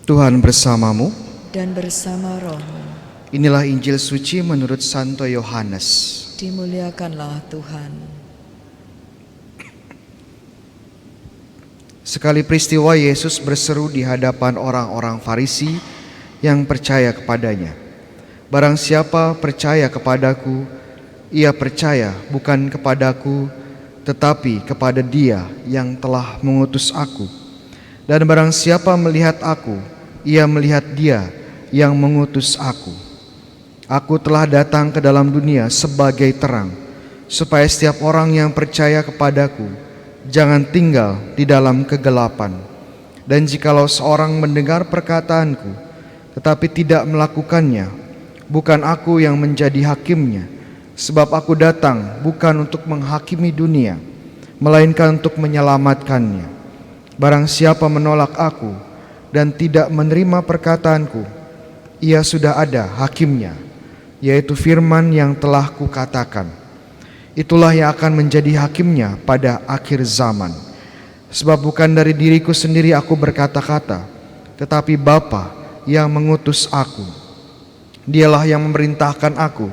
Tuhan bersamamu. Dan bersama rohmu. Inilah Injil suci menurut Santo Yohanes. Dimuliakanlah Tuhan. Sekali peristiwa Yesus berseru di hadapan orang-orang Farisi yang percaya kepadanya. Barang siapa percaya kepadaku, ia percaya bukan kepadaku, tetapi kepada Dia yang telah mengutus aku. Dan barang siapa melihat aku, ia melihat Dia yang mengutus aku. Aku telah datang ke dalam dunia sebagai terang, supaya setiap orang yang percaya kepadaku jangan tinggal di dalam kegelapan. Dan jikalau seorang mendengar perkataanku, tetapi tidak melakukannya, bukan aku yang menjadi hakimnya, sebab aku datang bukan untuk menghakimi dunia, melainkan untuk menyelamatkannya. Barang siapa menolak aku dan tidak menerima perkataanku, ia sudah ada hakimnya, yaitu firman yang telah kukatakan. Itulah yang akan menjadi hakimnya pada akhir zaman. Sebab bukan dari diriku sendiri aku berkata-kata, tetapi Bapa yang mengutus aku. Dialah yang memerintahkan aku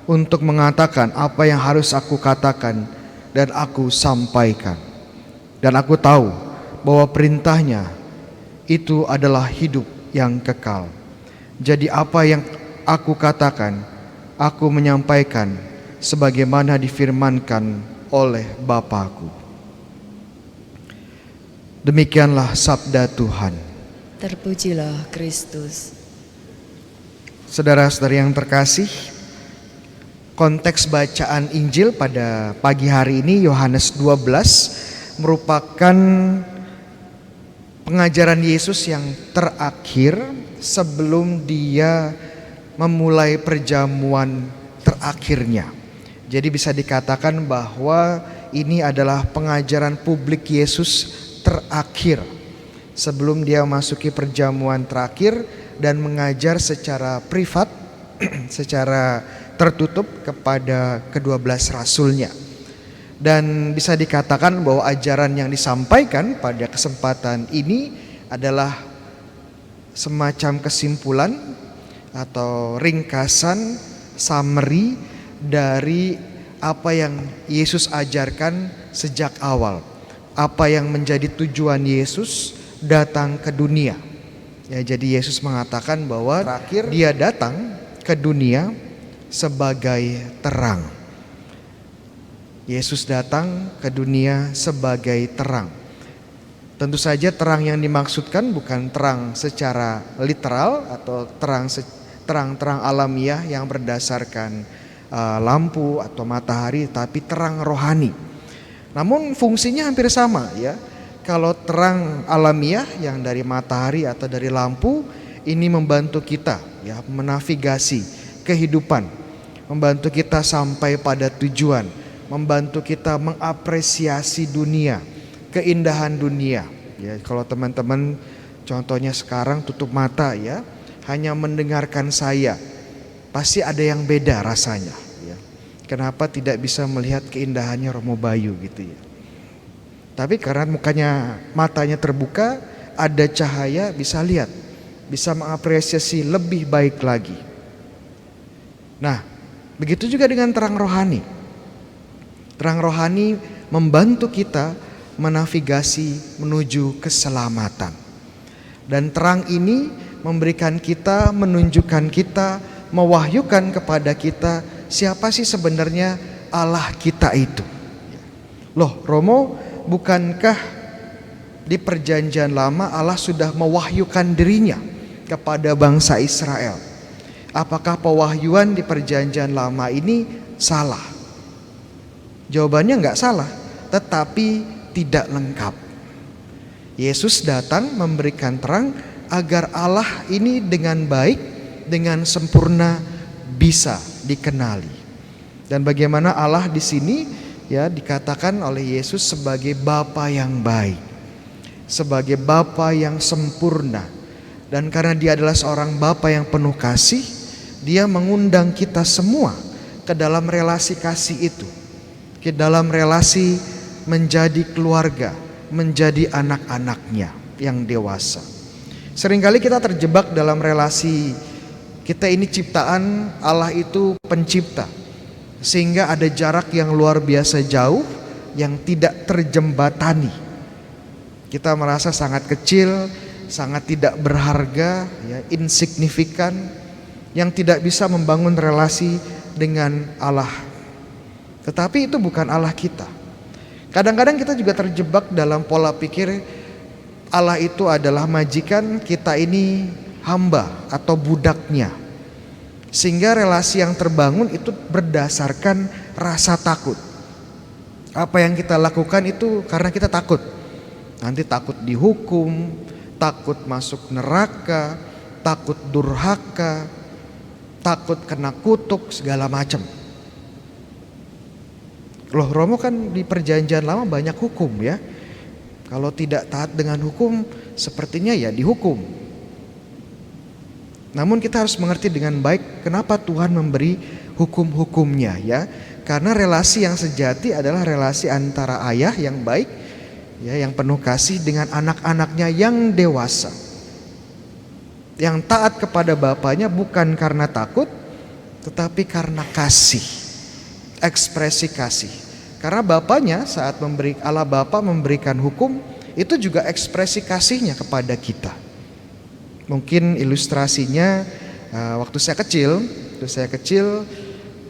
untuk mengatakan apa yang harus aku katakan dan aku sampaikan. Dan aku tahu bahwa perintahnya itu adalah hidup yang kekal. Jadi apa yang aku katakan, aku menyampaikan sebagaimana difirmankan oleh Bapa-Ku. Demikianlah sabda Tuhan. Terpujilah Kristus. Saudara-saudari yang terkasih, konteks bacaan Injil pada pagi hari ini Yohanes 12 merupakan pengajaran Yesus yang terakhir sebelum Dia memulai perjamuan terakhirnya. Jadi bisa dikatakan bahwa ini adalah pengajaran publik Yesus terakhir sebelum Dia memasuki perjamuan terakhir dan mengajar secara privat, secara tertutup kepada ke-12 rasulnya. Dan bisa dikatakan bahwa ajaran yang disampaikan pada kesempatan ini adalah semacam kesimpulan atau ringkasan, summary dari apa yang Yesus ajarkan sejak awal. Apa yang menjadi tujuan Yesus datang ke dunia. Ya, jadi Yesus mengatakan bahwa terakhir Dia datang ke dunia sebagai terang. Yesus datang ke dunia sebagai terang. Tentu saja terang yang dimaksudkan bukan terang secara literal atau terang alamiah yang berdasarkan lampu atau matahari, tapi terang rohani. Namun fungsinya hampir sama ya. Kalau terang alamiah yang dari matahari atau dari lampu ini membantu kita ya menavigasi kehidupan, membantu kita sampai pada tujuan, membantu kita mengapresiasi dunia, keindahan dunia. Ya, kalau teman-teman contohnya sekarang tutup mata ya, hanya mendengarkan saya, pasti ada yang beda rasanya. Ya. Kenapa tidak bisa melihat keindahannya Romo Bayu gitu ya? Tapi karena matanya terbuka, ada cahaya, bisa lihat, bisa mengapresiasi lebih baik lagi. Nah, begitu juga dengan terang rohani. Terang rohani membantu kita menavigasi menuju keselamatan. Dan terang ini memberikan kita, menunjukkan kita, mewahyukan kepada kita siapa sih sebenarnya Allah kita itu. Loh Romo, bukankah di perjanjian lama Allah sudah mewahyukan dirinya kepada bangsa Israel? Apakah pewahyuan di perjanjian lama ini salah? Jawabannya enggak salah, tetapi tidak lengkap. Yesus datang memberikan terang agar Allah ini dengan baik, dengan sempurna bisa dikenali. Dan bagaimana Allah di sini ya dikatakan oleh Yesus sebagai Bapa yang baik, sebagai Bapa yang sempurna. Dan karena Dia adalah seorang Bapa yang penuh kasih, Dia mengundang kita semua ke dalam relasi kasih itu, ke dalam relasi menjadi keluarga, menjadi anak-anaknya yang dewasa. Seringkali kita terjebak dalam relasi kita ini ciptaan, Allah itu pencipta. Sehingga ada jarak yang luar biasa jauh yang tidak terjembatani. Kita merasa sangat kecil, sangat tidak berharga, ya, insignifikan, yang tidak bisa membangun relasi dengan Allah. Tetapi itu bukan Allah kita. Kadang-kadang kita juga terjebak dalam pola pikir Allah itu adalah majikan, kita ini hamba atau budaknya. Sehingga relasi yang terbangun itu berdasarkan rasa takut. Apa yang kita lakukan itu karena kita takut. Nanti takut dihukum, takut masuk neraka, takut durhaka, takut kena kutuk, segala macam. Loh, Romo kan di perjanjian lama banyak hukum ya. Kalau tidak taat dengan hukum, sepertinya ya dihukum. Namun kita harus mengerti dengan baik kenapa Tuhan memberi hukum-hukumnya ya. Karena relasi yang sejati adalah relasi antara ayah yang baik ya, yang penuh kasih dengan anak-anaknya yang dewasa. Yang taat kepada bapaknya bukan karena takut, tetapi karena kasih. Ekspresi kasih. Karena bapaknya saat Allah Bapa memberikan hukum, itu juga ekspresi kasihnya kepada kita. Mungkin ilustrasinya waktu saya kecil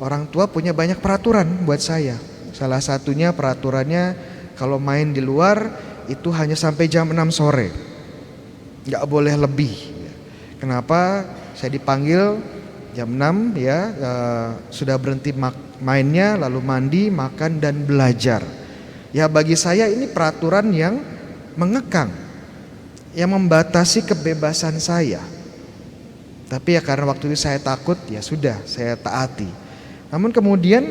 orang tua punya banyak peraturan buat saya. Salah satunya peraturannya kalau main di luar itu hanya sampai jam 6 sore, nggak boleh lebih. Kenapa? Saya dipanggil jam 6 ya, sudah berhenti mainnya, lalu mandi, makan dan belajar. Ya bagi saya ini peraturan yang mengekang, yang membatasi kebebasan saya. Tapi ya karena waktu itu saya takut, ya sudah saya taati. Namun kemudian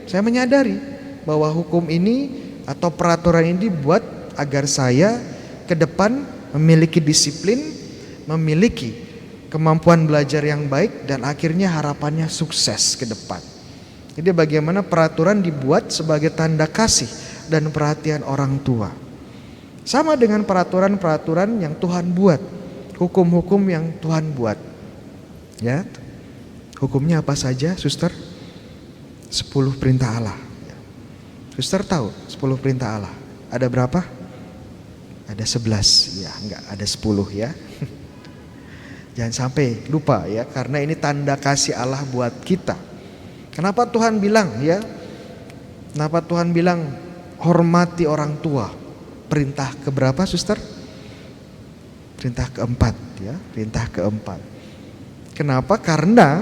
saya menyadari bahwa hukum ini atau peraturan ini dibuat agar saya ke depan memiliki disiplin, memiliki kemampuan belajar yang baik, dan akhirnya harapannya sukses ke depan. Jadi bagaimana peraturan dibuat sebagai tanda kasih dan perhatian orang tua. Sama dengan peraturan-peraturan yang Tuhan buat, hukum-hukum yang Tuhan buat. Ya, hukumnya apa saja, Suster? 10 perintah Allah. Suster tahu 10 perintah Allah? Ada berapa? Ada 11, ya enggak, ada 10 ya. Jangan sampai lupa ya, karena ini tanda kasih Allah buat kita. Kenapa Tuhan bilang ya? Kenapa Tuhan bilang hormati orang tua? Perintah keberapa, Suster? Perintah keempat ya, perintah keempat. Kenapa? Karena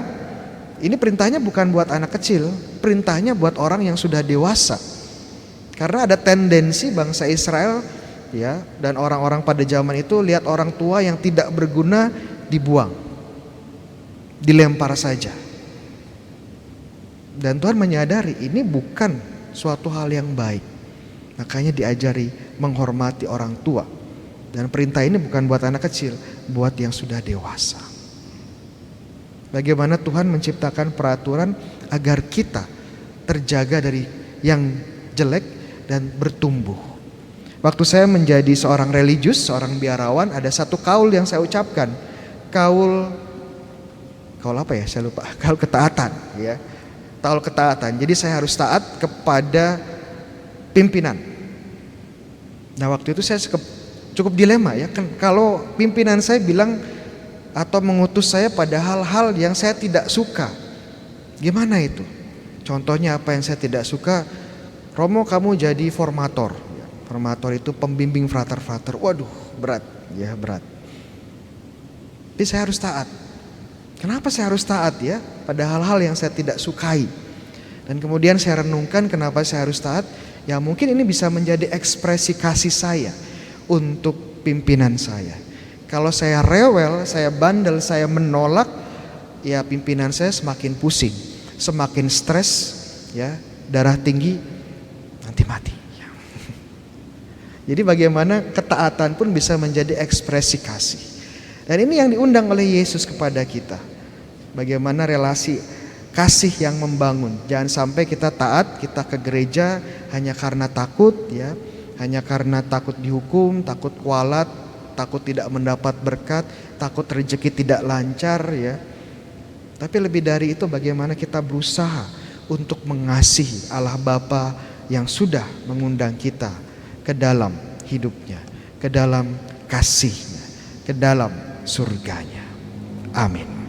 ini perintahnya bukan buat anak kecil, perintahnya buat orang yang sudah dewasa. Karena ada tendensi bangsa Israel ya, dan orang-orang pada zaman itu lihat orang tua yang tidak berguna dibuang, dilempar saja. Dan Tuhan menyadari ini bukan suatu hal yang baik. Makanya diajari menghormati orang tua. Dan perintah ini bukan buat anak kecil, buat yang sudah dewasa. Bagaimana Tuhan menciptakan peraturan agar kita terjaga dari yang jelek dan bertumbuh. Waktu saya menjadi seorang religius, seorang biarawan, ada satu kaul yang saya ucapkan. Kaul apa ya? Saya lupa. Kaul ketaatan ya. Kaul ketaatan. Jadi saya harus taat kepada pimpinan. Nah waktu itu saya cukup dilema ya, kan kalau pimpinan saya bilang atau mengutus saya pada hal-hal yang saya tidak suka, gimana itu? Contohnya apa yang saya tidak suka? Romo, kamu jadi formator. Formator itu pembimbing frater-frater. Waduh, berat ya, berat. Tapi saya harus taat. Kenapa saya harus taat ya? Pada hal-hal yang saya tidak sukai. Dan kemudian saya renungkan kenapa saya harus taat. Ya mungkin ini bisa menjadi ekspresi kasih saya untuk pimpinan saya. Kalau saya rewel, saya bandel, saya menolak, ya pimpinan saya semakin pusing, semakin stres, ya darah tinggi, nanti mati. Ya. Jadi bagaimana ketaatan pun bisa menjadi ekspresi kasih. Dan ini yang diundang oleh Yesus kepada kita. Bagaimana relasi kasih yang membangun. Jangan sampai kita taat, kita ke gereja hanya karena takut ya, hanya karena takut dihukum, takut kualat, takut tidak mendapat berkat, takut rezeki tidak lancar ya. Tapi lebih dari itu bagaimana kita berusaha untuk mengasihi Allah Bapa yang sudah mengundang kita ke dalam hidupnya, ke dalam kasihnya, ke dalam surganya. Amin.